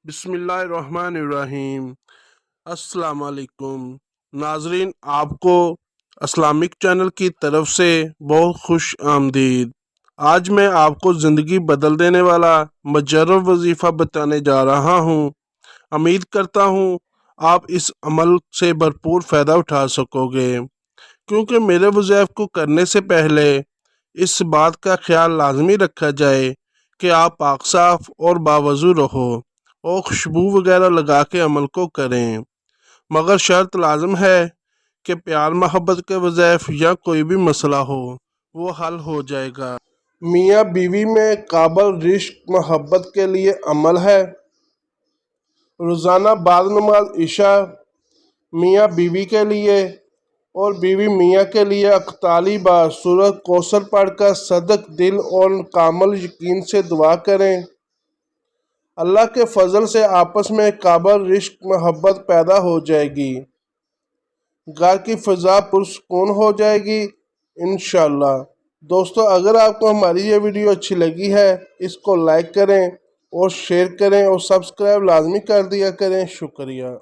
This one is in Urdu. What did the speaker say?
بسم اللہ الرحمن الرحیم۔ السلام علیکم ناظرین، آپ کو اسلامک چینل کی طرف سے بہت خوش آمدید۔ آج میں آپ کو زندگی بدل دینے والا مجرب وظیفہ بتانے جا رہا ہوں۔ امید کرتا ہوں آپ اس عمل سے بھرپور فائدہ اٹھا سکو گے، کیونکہ میرے وظائف کو کرنے سے پہلے اس بات کا خیال لازمی رکھا جائے کہ آپ پاک صاف اور باوضو رہو اور خوشبو وغیرہ لگا کے عمل کو کریں، مگر شرط لازم ہے کہ پیار محبت کے وظائف یا کوئی بھی مسئلہ ہو وہ حل ہو جائے گا۔ میاں بیوی میں قابل رشق محبت کے لیے عمل ہے۔ روزانہ بعد نماز عشاء میاں بیوی کے لیے اور بیوی میاں کے لیے 41 بار سورۃ کوثر پڑھ کر صدق دل اور کامل یقین سے دعا کریں۔ اللہ کے فضل سے آپس میں قابل رشق محبت پیدا ہو جائے گی، گھر کی فضا پرسکون ہو جائے گی انشاءاللہ۔ دوستو، اگر آپ کو ہماری یہ ویڈیو اچھی لگی ہے اس کو لائک کریں اور شیئر کریں اور سبسکرائب لازمی کر دیا کریں۔ شکریہ۔